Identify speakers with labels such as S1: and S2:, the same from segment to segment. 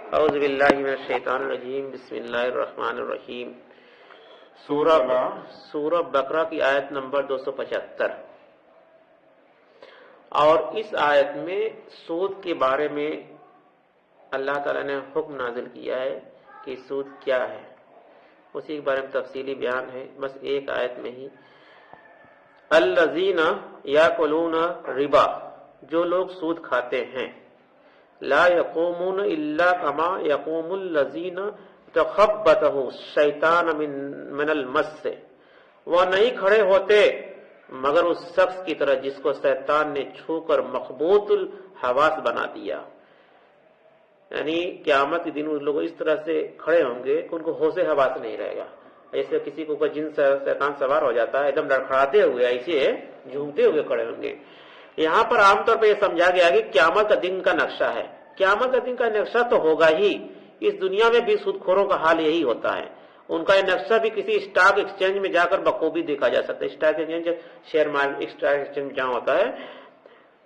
S1: اعوذ باللہ من الشیطان الرجیم، بسم اللہ الرحمن الرحیم۔ سورہ بقرہ کی آیت نمبر 275۔ اور اس آیت میں سود کے بارے میں اللہ تعالیٰ نے حکم نازل کیا ہے کہ سود کیا ہے، اسی کے بارے میں تفصیلی بیان ہے بس ایک آیت میں ہی۔ الذین یاکلون ربا، جو لوگ سود کھاتے ہیں، لا یقومون الا کما یقوم الذین تخبطہ الشیطان من المس، وہ نہیں کھڑے ہوتے مگر اس شخص کی طرح جس کو شیطان نے چھو کر مخبوط الحواس بنا دیا۔ یعنی قیامت کے دن لوگ اس طرح سے کھڑے ہوں گے کہ ان کو ہوش حواس نہیں رہے گا، ایسے کسی کو اوپر جن شیطان سوار ہو جاتا ہے، ایک دم لڑکھڑاتے ہوئے ایسے جھومتے ہوئے کھڑے ہوں گے۔ یہاں پر عام طور پہ یہ سمجھا گیا کہ قیامت کا دن کا نقشہ ہے۔ قیامت کا دن کا نقشہ تو ہوگا ہی، اس دنیا میں بھی سود خوروں کا حال یہی ہوتا ہے۔ ان کا یہ نقشہ بھی کسی اسٹاک ایکسچینج میں جا کر بخوبی دیکھا جا سکتا ہے۔ Stock exchange share market stock exchange جہاں ہوتا ہے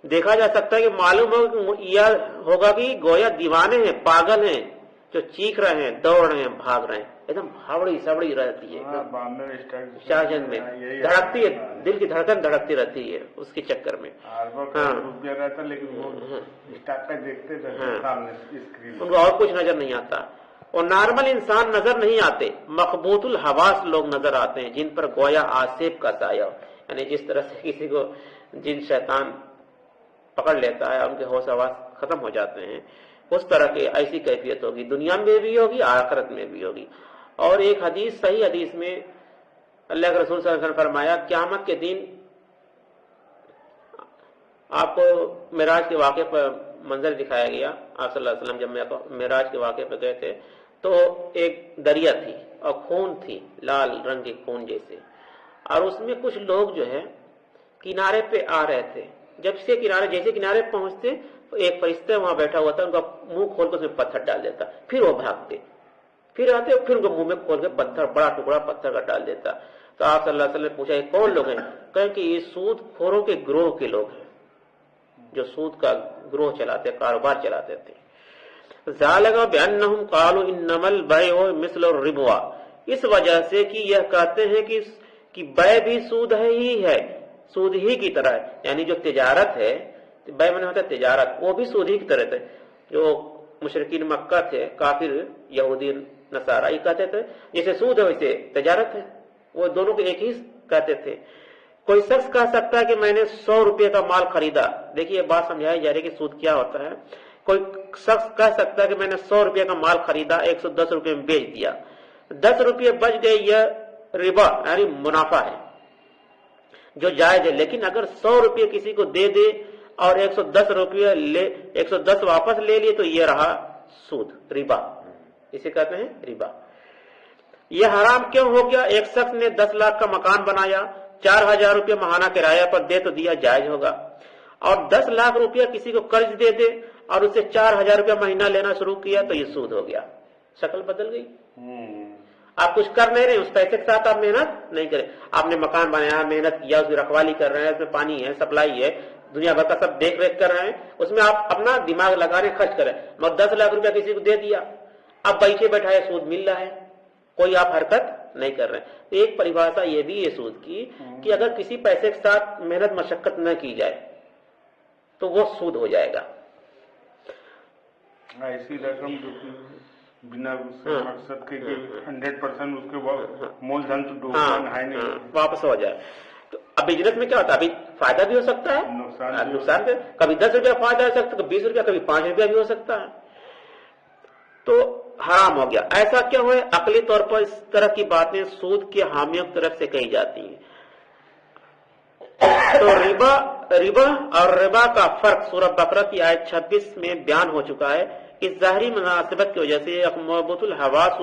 S1: دیکھا جا سکتا ہے کہ معلوم ہوگا کہ گویا دیوانے ہیں، پاگل ہیں، جو چیخ رہے ہیں، دوڑ رہے ہیں، بھاگ رہے ہیں، ایک دم ہاوڑی سبڑی رہتی ہے شاہجہاں میں، دھڑکتی ہے، دل کی دھڑکن دھڑکتی رہتی ہے اس کے چکر میں۔ ان کو اور کچھ نظر نہیں آتا، اور نارمل انسان نظر نہیں آتے، مخبوط الحواس لوگ نظر آتے ہیں جن پر گویا آسیب کا سایہ، یعنی جس طرح سے کسی کو جن شیطان پکڑ لیتا ہے، ان کے ہوش حواس ختم ہو جاتے ہیں، اس طرح کی ایسی کیفیت ہوگی، دنیا میں بھی ہوگی، آخرت میں بھی ہوگی۔ اور ایک حدیث، صحیح حدیث میں اللہ کے رسول صلی اللہ علیہ وسلم نے فرمایا قیامت کے دن آپ کو معراج کے واقعے پر منظر دکھایا گیا۔ آپ صلی اللہ علیہ وسلم جب معراج کے واقعے پہ گئے تھے تو ایک دریا تھی اور خون تھی، لال رنگ کے خون جیسے، اور اس میں کچھ لوگ جو ہے کنارے پہ آ رہے تھے۔ جب سے جیسے کنارے پہنچتے تو ایک فرشتہ وہاں بیٹھا ہوا تھا، ان کا منہ کھول کر اس میں پتھر ڈال دیتا، پھر وہ بھاگتے، پھر آتے، پھر ان کو منہ میں کھول کے پتھر، بڑا ٹکڑا پتھر کا ڈال دیتا۔ تو آپ صلی اللہ علیہ وسلم نے پوچھا یہ کون لوگ ہیں؟ کہیں کہ یہ سود خوروں کے گروہ کے لوگ ہیں، جو سود کا گروہ چلاتے، کاروبار چلاتے تھے۔ ذالک بانہم قالوا انما البیع مثل الربا، اس وجہ سے کہ یہ کہتے ہیں کہ بیع بھی سود ہی ہے، سود ہی کی طرح ہے، یعنی جو تجارت ہے، بیع معنی ہوتا ہے تجارت، وہ بھی سود ہی کی طرح ہے۔ جو مشرکین مکہ تھے، کافر یہودی نصارہ، یہ کہتے تھے جیسے سود ہے ویسے تجارت ہے، وہ دونوں کو ایک ہی کہتے تھے۔ کوئی شخص کہہ سکتا ہے کہ میں نے 100 روپے کا مال خریدا، دیکھیے یہ بات سمجھائی جا رہی ہے کہ سود کیا ہوتا ہے۔ کوئی شخص کہہ سکتا ہے کہ میں نے 100 روپے کا مال خریدا، 110 روپے میں بیچ دیا، 10 روپے بچ گئے، یہ ربا یعنی منافع ہے جو جائز ہے۔ لیکن اگر 100 روپے کسی کو دے دے اور 110 روپے 110 واپس لے لیے تو یہ رہا سود، ربا، اسے کہتے ہیں ربا۔ یہ حرام کیوں ہو گیا؟ ایک شخص نے 10 لاکھ کا مکان بنایا، 4000 روپے ماہانہ کرایہ پر دے تو دیا، جائز ہوگا، اور 10 لاکھ روپیہ کسی کو قرض دے دے اور اسے 4000 روپیہ مہینہ لینا شروع کیا تو یہ سود ہو گیا، شکل بدل گئی۔ آپ کچھ کر نہیں رہے، اس پیسے کے ساتھ آپ محنت نہیں کریں، آپ نے مکان بنایا، محنت کیا، اس کی رکھوالی کر رہے ہیں، اس میں پانی ہے، سپلائی ہے، دنیا بھر کا سب دیکھ ریکھ کر رہے ہیں، اس میں آپ اپنا دماغ لگا رہے خرچ کریں، مگر 10 لاکھ روپیہ کسی کو دے دیا، اب بیٹھے بیٹھائے سود مل رہا ہے، کوئی آپ حرکت نہیں کر رہے ہیں۔ تو ایک پریبھاشا یہ بھی ہے سود کی کہ اگر کسی پیسے کے ساتھ محنت مشقت نہ کی جائے تو وہ سود ہو جائے گا۔
S2: ایسی رقم جو بنا مقصد کے 100% اس کے مول دھن تو
S1: واپس ہو جائے۔ تو اب بزنس میں کیا ہوتا ہے، ابھی فائدہ بھی ہو سکتا ہے، نقصان بھی، کبھی 10 روپیہ فائدہ ہو سکتا ہے، کبھی 20 روپیہ، کبھی 5 روپیہ بھی ہو سکتا ہے، تو حرام ہو گیا۔ ایسا کیا ہوا ہے؟ عقلی طور پر اس طرح کی باتیں سود کے حامیوں کی طرف سے کہی جاتی ہیں۔ تو ربا اور ربا کا فرق سورہ بقرہ کی آیت 26 میں بیان ہو چکا ہے۔ اس ظاہری مناسبت کی وجہ سے مخبوط الحواس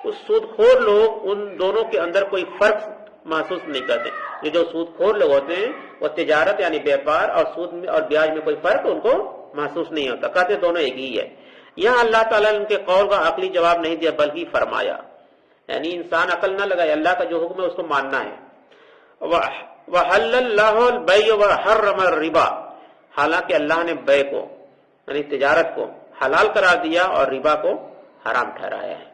S1: اس سود خور لوگ ان دونوں کے اندر کوئی فرق محسوس نہیں کرتے۔ یہ جو سود خور لوگ ہوتے ہیں وہ تجارت یعنی بیپار اور سود میں اور بیاج میں کوئی فرق ان کو محسوس نہیں ہوتا، کہتے دونوں ایک ہی ہے۔ یہاں اللہ تعالیٰ نے ان کے قول کا عقلی جواب نہیں دیا بلکہ فرمایا، یعنی انسان عقل نہ لگائے، اللہ کا جو حکم ہے اس کو ماننا ہے۔ وَحَلَّ اللَّهُ الْبَيْعَ وَحَرَّمَ الرِّبَا، حالانکہ اللہ نے بیع کو یعنی تجارت کو حلال قرار دیا اور ربا کو حرام ٹھہرایا ہے۔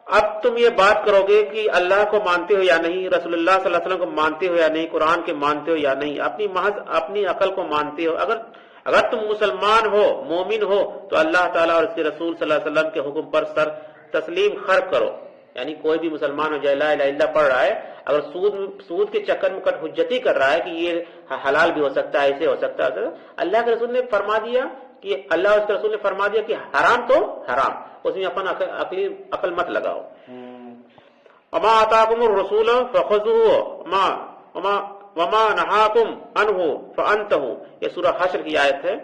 S1: اب تم یہ بات کرو گے کہ اللہ کو مانتے ہو یا نہیں، رسول اللہ صلی اللہ علیہ وسلم کو مانتے ہو یا نہیں، قرآن کے مانتے ہو یا نہیں، اپنی محض اپنی عقل کو مانتے ہو۔ اگر تم مسلمان ہو، مومن ہو، تو اللہ تعالیٰ اور اس کے رسول صلی اللہ علیہ وسلم کے حکم پر سر تسلیم خر کرو۔ یعنی کوئی بھی مسلمان ہو جائے لا الہ الا اللہ پڑھ رہا ہے، اگر سود کے چکر میں حجتی کر رہا ہے کہ یہ حلال بھی ہو سکتا ہے، ایسے ہو سکتا ہے، اللہ کے رسول نے فرما دیا کہ اللہ اور اس کے رسول نے فرما دیا کہ حرام تو حرام، اس میں اپنا عقل مت لگاؤ۔ وما آتاکم الرسول فخذوه وما نہاکم عنہ فانتہوا، یہ سورہ حشر کی آیت ہے۔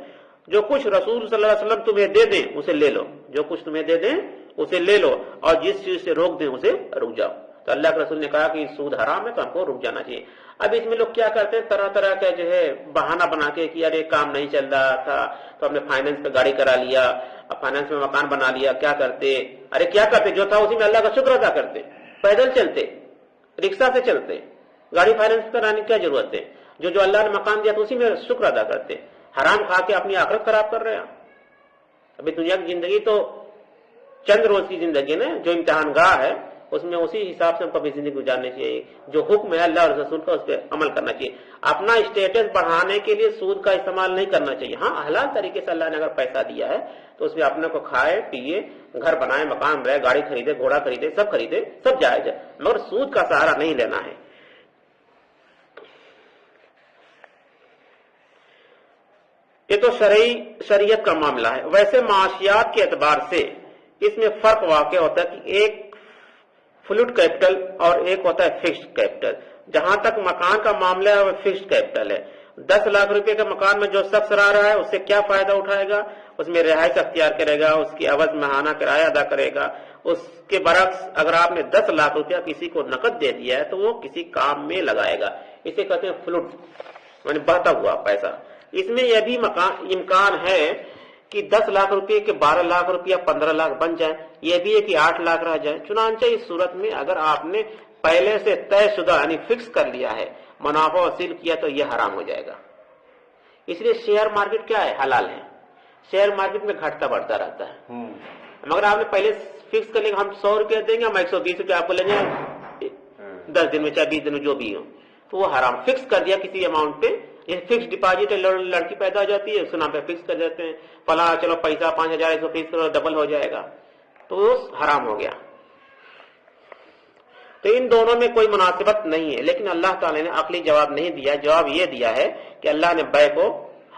S1: جو کچھ رسول صلی اللہ علیہ وسلم تمہیں دے دیں اسے لے لو، جو کچھ تمہیں دے دیں اسے لے لو، اور جس چیز سے روک دیں اسے رک جاؤ۔ تو اللہ کے رسول نے کہا کہ سود حرام ہے تو ہم کو رک جانا چاہیے۔ اب اس میں لوگ کیا کرتے ہیں، طرح طرح کا جو ہے بہانہ بنا کے کہ یار یہ کام نہیں چل رہا تھا تو ہم نے فائنانس پہ گاڑی کرا لیا، اب فائنانس میں مکان بنا لیا، کیا کرتے، ارے کیا کرتے، جو تھا اسی میں اللہ کا شکر ادا کرتے، پیدل چلتے، رکشہ سے چلتے، گاڑی فائنانس کرانے کی کیا ضرورت ہے، جو اللہ نے مکان دیا تو اسی میں شکر ادا کرتے۔ حرام کھا کے اپنی آخرت خراب کر رہے ہیں۔ ابھی دنیا کی زندگی تو چند روز کی زندگی نا، جو امتحان گاہ ہے اس میں اسی حساب سے ہم کو اپنی زندگی گزارنی چاہیے، جو حکم ہے اللہ اور رسول کا اس پہ عمل کرنا چاہیے۔ اپنا اسٹیٹس بڑھانے کے لیے سود کا استعمال نہیں کرنا چاہیے۔ ہاں حلال طریقے سے اللہ نے اگر پیسہ دیا ہے تو اس میں اپنے کو کھائے پیے، گھر بنائے، مکان رہے، گاڑی خریدے، گھوڑا خریدے، سب جائز ہے، مگر سود کا سہارا نہیں لینا ہے۔ یہ تو شریعت کا معاملہ ہے۔ ویسے معاشیات کے اعتبار سے اس میں فرق واقع ہوتا ہے کہ ایک فلوٹ کیپٹل اور ایک ہوتا ہے فکسڈ کیپٹل۔ جہاں تک مکان کا معاملہ ہے وہ فکسڈ کیپٹل ہے۔ 10 لاکھ روپے کے مکان میں جو شخص رہ رہا ہے اس سے کیا فائدہ اٹھائے گا، اس میں رہائش اختیار کرے گا، اس کی عوض ماہانہ کرایہ ادا کرے گا۔ اس کے برعکس اگر آپ نے 10 لاکھ روپیہ کسی کو نقد دے دیا ہے تو وہ کسی کام میں لگائے گا، اسے کہتے ہیں فلوٹ، یعنی بہتا ہوا پیسہ۔ اس میں یہ بھی امکان ہے کہ 10 لاکھ روپے کے 12 لاکھ روپیہ 15 لاکھ بن جائے، یہ بھی ہے کہ 8 لاکھ رہ جائے۔ چنانچہ اس صورت میں اگر آپ نے پہلے سے طے شدہ یعنی فکس کر لیا ہے، منافع حاصل کیا تو یہ حرام ہو جائے گا۔ اس لیے شیئر مارکیٹ کیا ہے، حلال ہے۔ شیئر مارکیٹ میں گھٹتا بڑھتا رہتا ہے، مگر آپ نے پہلے فکس کر لیں گے ہم 100 روپیہ دیں گے، ہم 120 روپیہ آپ کو لیں گے 10 دن میں، چاہے 20 دن میں، جو بھی ہو، تو وہ حرام۔ فکس کر دیا کسی اماؤنٹ پہ، یہ فکس ڈپازٹ ہے، لڑکی پیدا ہو جاتی ہے اس کے نام پہ فکس کر دیتے ہیں، فلاں چلو پیسہ 5000 اس کو فکس کرو ڈبل ہو جائے گا، تو وہ حرام ہو گیا۔ تو ان دونوں میں کوئی مناسبت نہیں ہے، لیکن اللہ تعالی نے عقلی جواب نہیں دیا، جواب یہ دیا ہے کہ اللہ نے بیع کو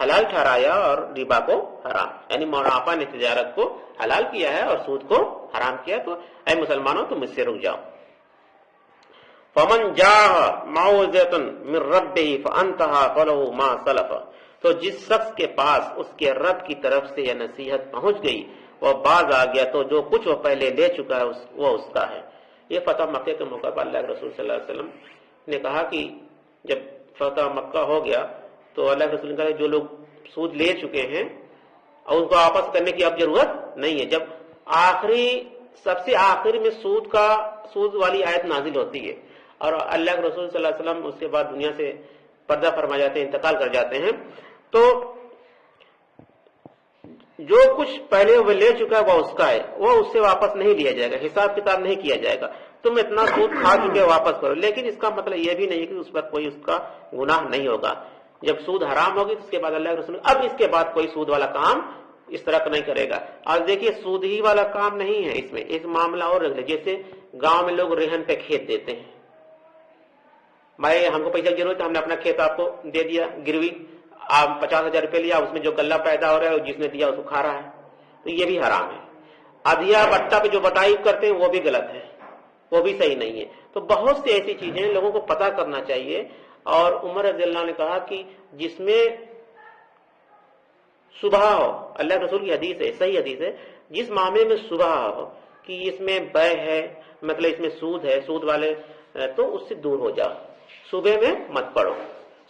S1: حلال ٹھہرایا اور ربا کو حرام، یعنی منافع نے تجارت کو حلال کیا ہے اور سود کو حرام کیا، تو اے مسلمانوں تم اس سے رک جاؤ۔ فمن جاء موعظۃ من ربہ فانتہى فلہ ما سلف، تو جس شخص کے پاس اس کے رب کی طرف سے یہ نصیحت پہنچ گئی وہ باز آ گیا تو جو کچھ وہ پہلے لے چکا ہے وہ اس کا ہے۔ یہ فتح مکہ کے موقع پر اللہ کے رسول صلی اللہ علیہ وسلم نے کہا کہ جب فتح مکہ ہو گیا تو اللہ کے رسول نے کہا جو لوگ سود لے چکے ہیں اور ان کو واپس کرنے کی اب ضرورت نہیں ہے۔ جب سب سے آخر میں سود والی آیت نازل ہوتی ہے اور اللہ کے رسول صلی اللہ علیہ وسلم اس کے بعد دنیا سے پردہ فرما جاتے ہیں، انتقال کر جاتے ہیں، تو جو کچھ پہلے وہ لے چکا ہے وہ اس کا ہے، وہ اس سے واپس نہیں لیا جائے گا، حساب کتاب نہیں کیا جائے گا۔ تم اتنا سود کھا چکے واپس کرو، لیکن اس کا مطلب یہ بھی نہیں کہ اس پر کوئی اس کا گناہ نہیں ہوگا۔ جب سود حرام ہوگی تو اس کے بعد اللہ کے رسول اب اس کے بعد کوئی سود والا کام اس طرح کا نہیں کرے گا۔ اور دیکھیے سود ہی والا کام نہیں ہے، اس میں ایک معاملہ اور رکھ لیں، جیسے گاؤں میں لوگ رہن پہ کھیت دیتے ہیں، بھائی ہم کو پیسہ کی ضرورت ہے، ہم نے اپنا کھیت آپ کو دے دیا گروی، آپ 50,000 روپے لیا، اس میں جو غلہ پیدا ہو رہا ہے جس نے دیا اس کو کھا رہا ہے، تو یہ بھی حرام ہے۔ ادھیا بٹا پہ جو بٹائی کرتے ہیں وہ بھی غلط ہے، وہ بھی صحیح نہیں ہے۔ تو بہت سی ایسی چیزیں لوگوں کو پتہ کرنا چاہیے، اور عمر رضی اللہ نے کہا کہ جس میں صبح ہو، اللہ کے رسول کی حدیث ہے، صحیح حدیث ہے، جس معاملے میں صبح ہو کہ اس میں بیع ہے، مطلب اس میں سود ہے، سود والے، تو اس سے دور ہو جاؤ، صبح میں مت پڑھو،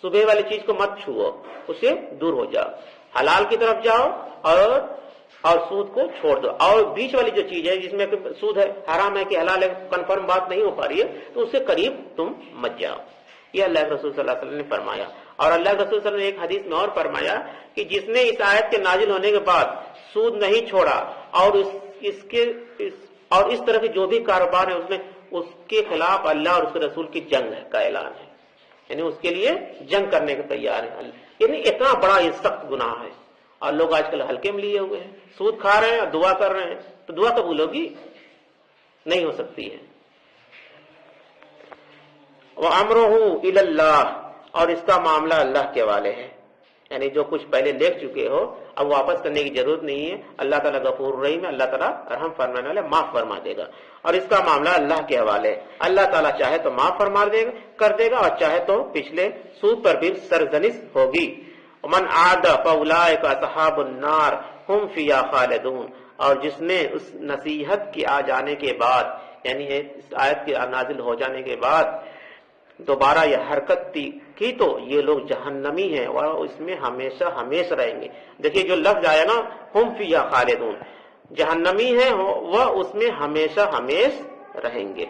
S1: صبح والی چیز کو مت چھوؤ، اس سے دور ہو جاؤ، حلال کی طرف جاؤ اور سود کو چھوڑ دو۔ اور بیچ والی جو چیز ہے جس میں سود ہے، حرام ہے کہ حلال ہے، کنفرم بات نہیں ہو پا رہی ہے، تو اس سے قریب تم مت جاؤ۔ یہ اللہ کے رسول صلی اللہ علیہ وسلم نے فرمایا۔ اور اللہ کے رسول صلی اللہ علیہ وسلم نے ایک حدیث میں اور فرمایا کہ جس نے اس آیت کے نازل ہونے کے بعد سود نہیں چھوڑا اور اس طرح کے جو بھی کاروبار ہے اس میں اس کے خلاف اللہ اور اس کے رسول کی جنگ کا اعلان ہے، یعنی اس کے لیے جنگ کرنے کو تیار ہے، یعنی اتنا بڑا یہ سخت گناہ ہے۔ اور لوگ آج کل ہلکے میں لیے ہوئے ہیں، سود کھا رہے ہیں اور دعا کر رہے ہیں، تو دعا قبول ہوگی؟ نہیں ہو سکتی ہے۔ وَأَمْرُهُ إِلَى اللَّهِ، اور اس کا معاملہ اللہ کے حوالے ہے، یعنی جو کچھ پہلے لکھ چکے ہو اب واپس کرنے کی ضرورت نہیں ہے۔ اللہ تعالیٰ غفور رحیم ہے، اللہ تعالیٰ رحم فرمانے والا، معاف فرما دے گا، اور اس کا معاملہ اللہ کے حوالے ہے۔ اللہ تعالیٰ چاہے تو معاف فرما کر دے گا اور چاہے تو پچھلے سود پر بھی سرزنش ہوگی۔ ومن عاد فاولئک اصحاب النار هم فیہا خالدون، اور جس نے اس نصیحت کے آ جانے کے بعد، یعنی اس آیت کے نازل ہو جانے کے بعد دوبارہ یہ حرکت کی تو یہ لوگ جہنمی ہیں اور اس میں ہمیشہ ہمیشہ رہیں گے۔ دیکھیے جو لفظ آیا نا ہم فیہا خالدون، جہنمی ہیں وہ اس میں ہمیشہ ہمیشہ رہیں گے،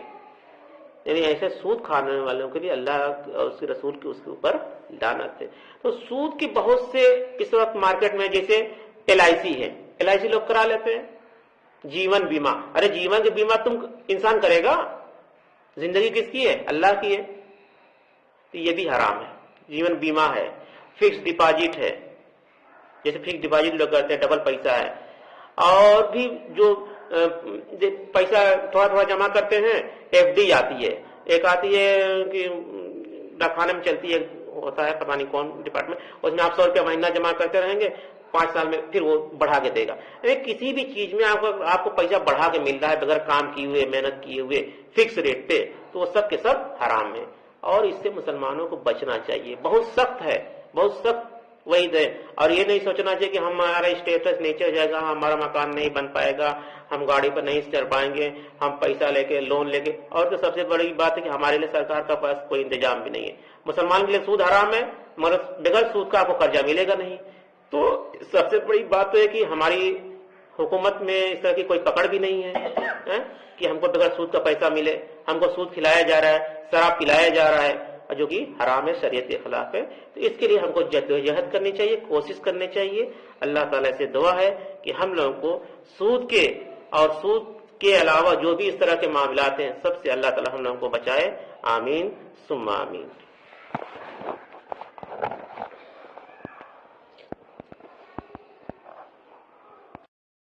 S1: یعنی ایسے سود کھانے والوں کے لیے اللہ اور اس کے رسول کی اس کے اوپر لعنت ہے۔ تو سود کی بہت سے اس وقت مارکیٹ میں، جیسے LIC ہے، LIC لوگ کرا لیتے ہیں، جیون بیمہ، ارے جیون کا بیمہ تم انسان کرے گا؟ زندگی کس کی ہے؟ اللہ کی ہے، تو یہ بھی حرام ہے۔ جیون بیمہ ہے، فکس ڈپازٹ ہے، جیسے فکس ڈپازٹ لوگ کرتے ہیں، ڈبل پیسہ ہے، اور بھی جو پیسہ تھوڑا تھوڑا جمع کرتے ہیں، FD آتی ہے، ایک آتی ہے کہ ڈاکخانے میں چلتی ہے، ہوتا ہے پتہ نہیں کون ڈپارٹمنٹ، اس میں آپ 100 روپیہ مہینہ جمع کرتے رہیں گے، 5 سال میں پھر وہ بڑھا کے دے گا۔ کسی بھی چیز میں آپ کو پیسہ بڑھا کے مل رہا ہے بغیر کام کیے ہوئے، محنت کیے ہوئے، فکس ریٹ پہ، تو وہ سب کے سب حرام ہے، اور اس سے مسلمانوں کو بچنا چاہیے۔ بہت سخت ہے، بہت سخت وعید ہے، اور یہ نہیں سوچنا چاہیے کہ ہمارا اسٹیٹس نیچے ہو جائے گا، ہمارا مکان نہیں بن پائے گا، ہم گاڑی پر نہیں چل پائیں گے، ہم پیسہ لے کے لون لے کے، اور تو سب سے بڑی بات ہے کہ ہمارے لیے سرکار کا پاس کوئی انتظام بھی نہیں ہے۔ مسلمان کے لیے سود حرام ہے، مگر بغیر سود کا آپ کو قرضہ ملے گا نہیں۔ تو سب سے بڑی بات تو ہے کہ ہماری حکومت میں اس طرح کی کوئی پکڑ بھی نہیں ہے کہ ہم کو بغیر سود کا پیسہ ملے، ہم کو سود کھلایا جا رہا ہے، شراب پلایا جا رہا ہے، جو کہ حرام ہے، شریعت کے خلاف ہے۔ تو اس کے لیے ہم کو جدوجہد کرنی چاہیے، کوشش کرنی چاہیے۔ اللہ تعالیٰ سے دعا ہے کہ ہم لوگوں کو سود کے اور سود کے علاوہ جو بھی اس طرح کے معاملات ہیں سب سے اللہ تعالیٰ ہم لوگوں کو بچائے، آمین ثم آمین۔